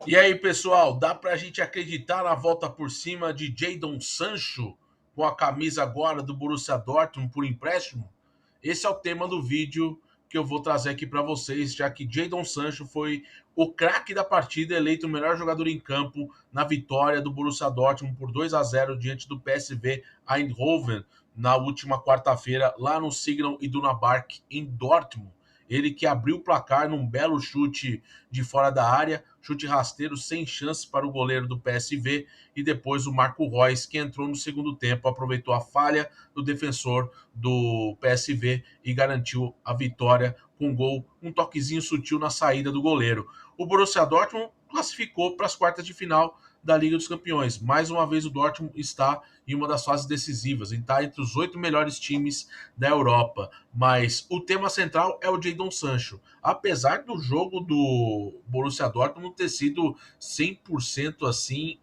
E aí, pessoal, dá pra gente acreditar na volta por cima de Jadon Sancho com a camisa agora do Borussia Dortmund por empréstimo? Esse é o tema do vídeo que eu vou trazer aqui para vocês, já que Jadon Sancho foi o craque da partida, eleito o melhor jogador em campo na vitória do Borussia Dortmund por 2-0 diante do PSV Eindhoven na última quarta-feira lá no Signal Iduna Park em Dortmund. Ele que abriu o placar num belo chute de fora da área, chute rasteiro sem chance para o goleiro do PSV, e depois o Marco Reus, que entrou no segundo tempo, aproveitou a falha do defensor do PSV e garantiu a vitória com um gol, um toquezinho sutil na saída do goleiro. O Borussia Dortmund classificou para as quartas de final da Liga dos Campeões. Mais uma vez o Dortmund está em uma das fases decisivas, está entre os 8 melhores times da Europa. Mas o tema central é o Jadon Sancho. Apesar do jogo do Borussia Dortmund não ter sido 100% assim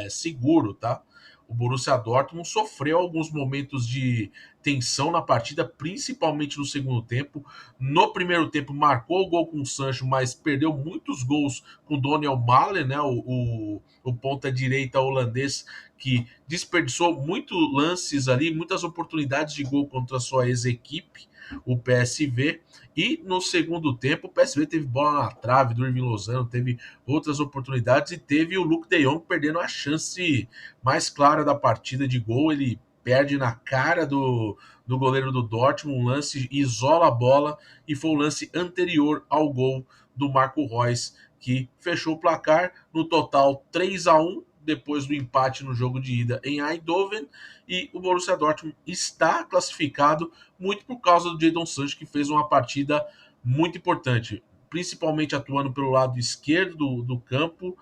seguro, tá? O Borussia Dortmund sofreu alguns momentos de tensão na partida, principalmente no segundo tempo. No primeiro tempo marcou o gol com o Sancho, mas perdeu muitos gols com o Daniel Mahler, né, o ponta direita holandês, que desperdiçou muitos lances ali, muitas oportunidades de gol contra a sua ex-equipe, o PSV. E no segundo tempo, o PSV teve bola na trave do Irving Lozano, teve outras oportunidades e teve o Luke de Jong perdendo a chance mais clara da partida de gol. Ele perde na cara do goleiro do Dortmund, um lance, isola a bola, e foi o lance anterior ao gol do Marco Reus, que fechou o placar no total 3-1 depois do empate no jogo de ida em Eindhoven, e o Borussia Dortmund está classificado muito por causa do Jadon Sancho, que fez uma partida muito importante, principalmente atuando pelo lado esquerdo do campo,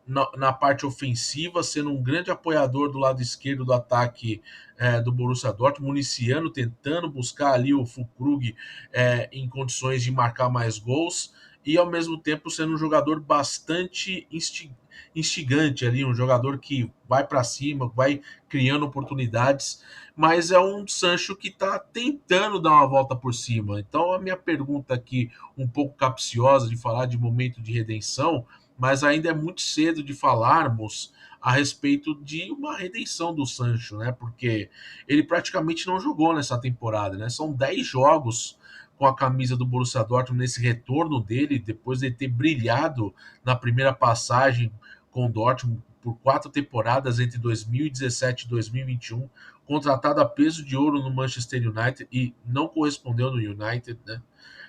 na parte ofensiva, sendo um grande apoiador do lado esquerdo do ataque do Borussia Dortmund, municiando, tentando buscar ali o Füllkrug em condições de marcar mais gols, e ao mesmo tempo sendo um jogador bastante instigante ali, um jogador que vai para cima, vai criando oportunidades, mas é um Sancho que está tentando dar uma volta por cima. Então a minha pergunta aqui, um pouco capciosa de falar de momento de redenção, mas ainda é muito cedo de falarmos a respeito de uma redenção do Sancho, né? Porque ele praticamente não jogou nessa temporada, né? São 10 jogos com a camisa do Borussia Dortmund nesse retorno dele, depois de ter brilhado na primeira passagem com o Dortmund por 4 temporadas entre 2017 e 2021, contratado a peso de ouro no Manchester United e não correspondeu no United, né?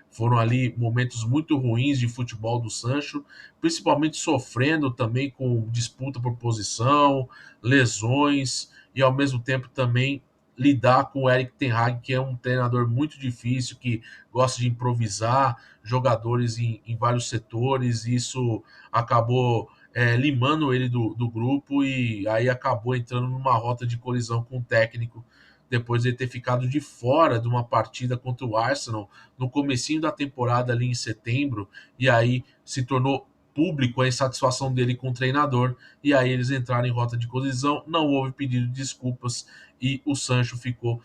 Foram ali momentos muito ruins de futebol do Sancho, principalmente sofrendo também com disputa por posição, lesões, e ao mesmo tempo também lidar com o Erik ten Hag, que é um treinador muito difícil, que gosta de improvisar jogadores em vários setores, e isso acabou limando ele do grupo, e aí acabou entrando numa rota de colisão com o técnico, depois de ter ficado de fora de uma partida contra o Arsenal no comecinho da temporada ali em setembro, e aí se tornou público a insatisfação dele com o treinador, e aí eles entraram em rota de colisão, não houve pedido de desculpas, e o Sancho ficou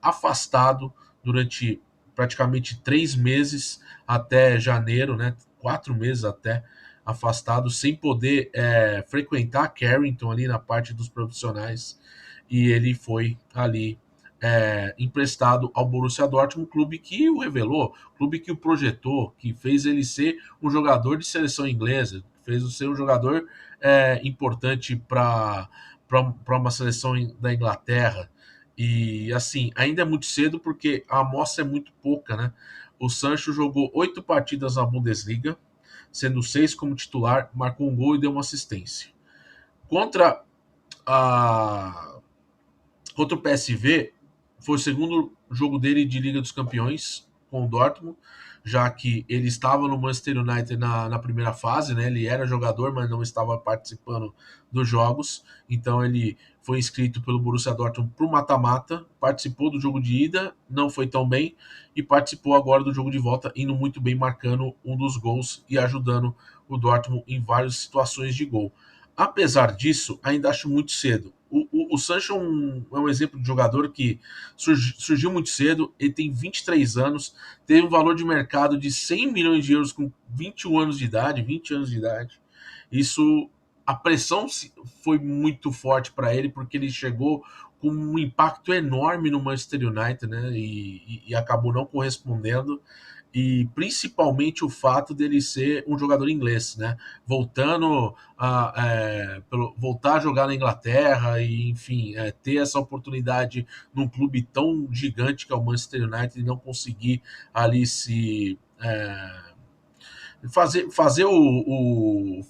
afastado durante praticamente 3 meses, até janeiro, né, 4 meses até, afastado, sem poder frequentar Carrington ali na parte dos profissionais, e ele foi ali emprestado ao Borussia Dortmund, um clube que o revelou, clube que o projetou, que fez ele ser um jogador de seleção inglesa, fez o ser um jogador importante para uma seleção da Inglaterra. E assim, ainda é muito cedo porque a amostra é muito pouca, né? O Sancho jogou 8 partidas na Bundesliga, sendo 6 como titular, marcou um gol e deu uma assistência. Contra a Contra o PSV, foi o segundo jogo dele de Liga dos Campeões com o Dortmund, já que ele estava no Manchester United na primeira fase, né? Ele era jogador, mas não estava participando dos jogos. Então ele foi inscrito pelo Borussia Dortmund para o mata-mata, participou do jogo de ida, não foi tão bem, e participou agora do jogo de volta, indo muito bem, marcando um dos gols e ajudando o Dortmund em várias situações de gol. Apesar disso, ainda acho muito cedo. O Sancho é um exemplo de jogador que surgiu muito cedo, ele tem 23 anos, teve um valor de mercado de 100 milhões de euros com 21 anos de idade, 20 anos de idade. Isso, a pressão foi muito forte para ele, porque ele chegou com um impacto enorme no Manchester United, né? E acabou não correspondendo, e principalmente o fato dele ser um jogador inglês, né? Voltar a jogar na Inglaterra e, enfim, ter essa oportunidade num clube tão gigante que é o Manchester United e não conseguir ali se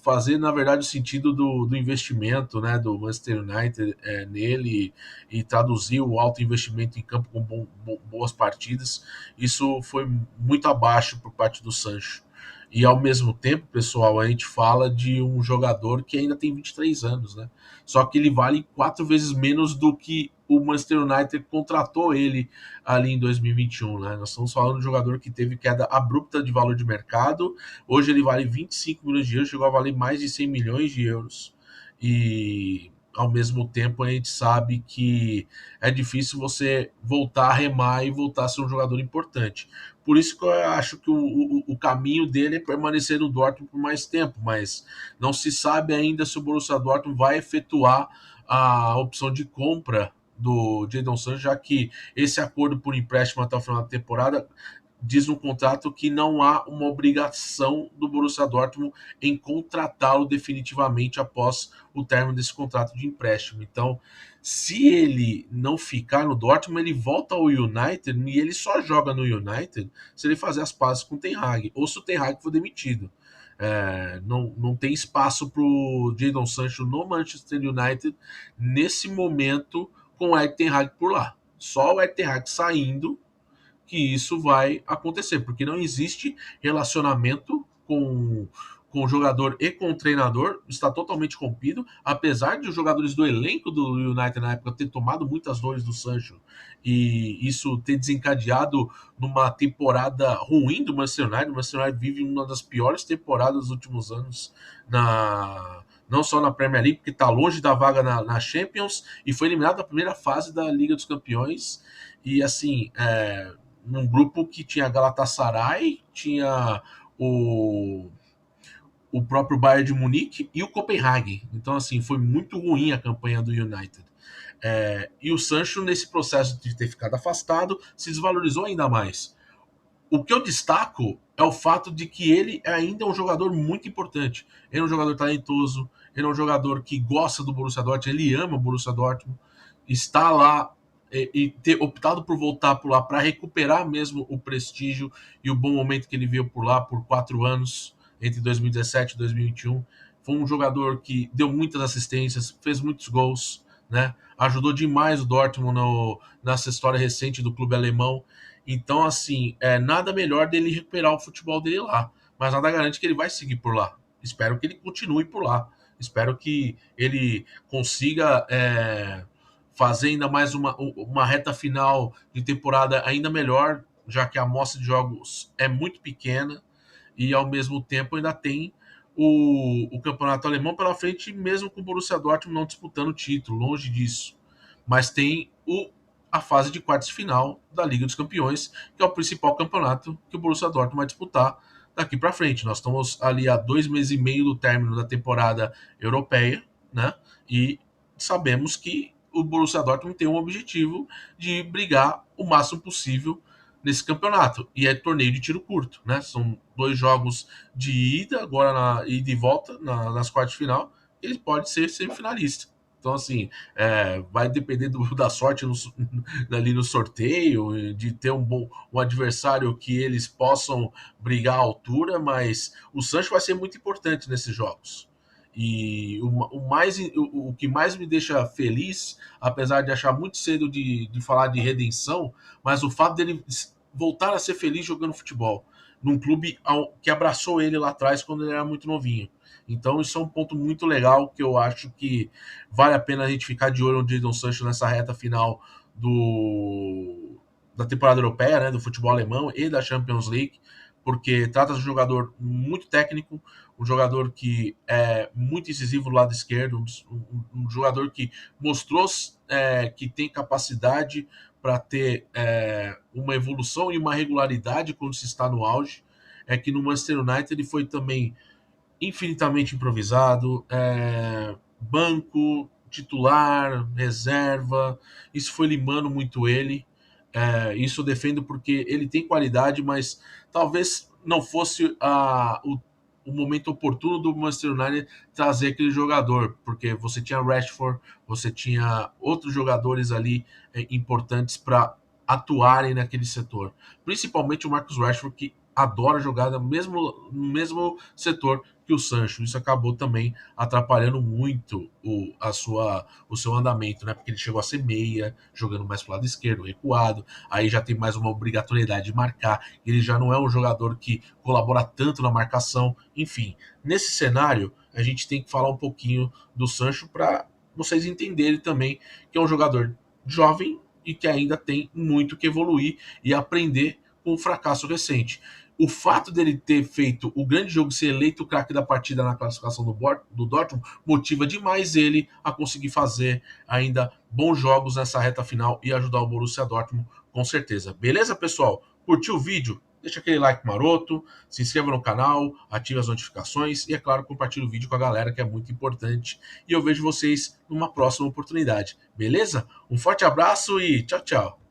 fazer na verdade o sentido do investimento, né, do Manchester United nele, e traduzir o alto investimento em campo com boas partidas. Isso foi muito abaixo por parte do Sancho. E ao mesmo tempo, pessoal, a gente fala de um jogador que ainda tem 23 anos, né? Só que ele vale 4 vezes menos do que o Manchester United contratou ele ali em 2021, né? Nós estamos falando de um jogador que teve queda abrupta de valor de mercado. Hoje ele vale 25 milhões de euros, chegou a valer mais de 100 milhões de euros. E ao mesmo tempo a gente sabe que é difícil você voltar a remar e voltar a ser um jogador importante. Por isso que eu acho que o caminho dele é permanecer no Dortmund por mais tempo, mas não se sabe ainda se o Borussia Dortmund vai efetuar a opção de compra do Jadon Sancho, já que esse acordo por empréstimo até o final da temporada diz no contrato que não há uma obrigação do Borussia Dortmund em contratá-lo definitivamente após o término desse contrato de empréstimo. Então, se ele não ficar no Dortmund, ele volta ao United e ele só joga no United se ele fazer as pazes com o Ten Hag, ou se o Ten Hag for demitido. Não tem espaço para o Jadon Sancho no Manchester United nesse momento com o Erik Ten Hag por lá. Só o Erik Ten Hag saindo que isso vai acontecer, porque não existe relacionamento com o jogador e com o treinador, está totalmente rompido, apesar de os jogadores do elenco do United na época ter tomado muitas dores do Sancho e isso ter desencadeado numa temporada ruim do Manchester United. O Manchester United vive uma das piores temporadas dos últimos anos, não só na Premier League, porque está longe da vaga na Champions e foi eliminado na primeira fase da Liga dos Campeões. E assim, num grupo que tinha Galatasaray, tinha o, o próprio Bayern de Munique e o Copenhague. Então, assim, foi muito ruim a campanha do United. E o Sancho, nesse processo de ter ficado afastado, se desvalorizou ainda mais. O que eu destaco é o fato de que ele ainda é um jogador muito importante. Ele é um jogador talentoso, ele é um jogador que gosta do Borussia Dortmund, ele ama o Borussia Dortmund, está lá e ter optado por voltar por lá para recuperar mesmo o prestígio e o bom momento que ele veio por lá por 4 anos, entre 2017 e 2021. Foi um jogador que deu muitas assistências, fez muitos gols, né? Ajudou demais o Dortmund nessa história recente do clube alemão. Então, assim, nada melhor dele recuperar o futebol dele lá. Mas nada garante que ele vai seguir por lá. Espero que ele continue por lá. Espero que ele consiga fazer ainda mais uma reta final de temporada ainda melhor, já que a amostra de jogos é muito pequena e ao mesmo tempo ainda tem o campeonato alemão pela frente, mesmo com o Borussia Dortmund não disputando o título, longe disso. Mas tem a fase de quartos de final da Liga dos Campeões, que é o principal campeonato que o Borussia Dortmund vai disputar daqui para frente. Nós estamos ali há 2 meses e meio do término da temporada europeia, né? E sabemos que o Borussia Dortmund tem um objetivo de brigar o máximo possível nesse campeonato. E é torneio de tiro curto, né? São 2 jogos de ida, agora na ida e volta, nas quartas de final. Ele pode ser semifinalista. Então, assim, vai depender da sorte ali no sorteio, de ter um adversário que eles possam brigar à altura, mas o Sancho vai ser muito importante nesses jogos. E o que mais me deixa feliz, apesar de achar muito cedo de falar de redenção, mas o fato dele voltar a ser feliz jogando futebol num clube que abraçou ele lá atrás quando ele era muito novinho. Então isso é um ponto muito legal que eu acho que vale a pena a gente ficar de olho no Jadon Sancho nessa reta final da temporada europeia, né, do futebol alemão e da Champions League, porque trata-se de um jogador muito técnico, um jogador que é muito incisivo do lado esquerdo, um jogador que mostrou que tem capacidade para ter uma evolução e uma regularidade quando se está no auge. É que no Manchester United ele foi também infinitamente improvisado, banco, titular, reserva, isso foi limando muito ele. Isso eu defendo porque ele tem qualidade, mas talvez não fosse o momento oportuno do Manchester United trazer aquele jogador, porque você tinha Rashford, você tinha outros jogadores ali importantes para atuarem naquele setor, principalmente o Marcus Rashford, que adora jogar no mesmo setor que o Sancho. Isso acabou também atrapalhando muito o seu andamento, né? Porque ele chegou a ser meia, jogando mais pro lado esquerdo, recuado, aí já tem mais uma obrigatoriedade de marcar, ele já não é um jogador que colabora tanto na marcação. Enfim, nesse cenário, a gente tem que falar um pouquinho do Sancho para vocês entenderem também que é um jogador jovem e que ainda tem muito que evoluir e aprender com o fracasso recente. O fato dele ter feito o grande jogo, ser eleito o craque da partida na classificação do Dortmund, motiva demais ele a conseguir fazer ainda bons jogos nessa reta final e ajudar o Borussia Dortmund com certeza. Beleza, pessoal? Curtiu o vídeo? Deixa aquele like maroto, se inscreva no canal, ative as notificações e, é claro, compartilhe o vídeo com a galera, que é muito importante. E eu vejo vocês numa próxima oportunidade. Beleza? Um forte abraço e tchau, tchau.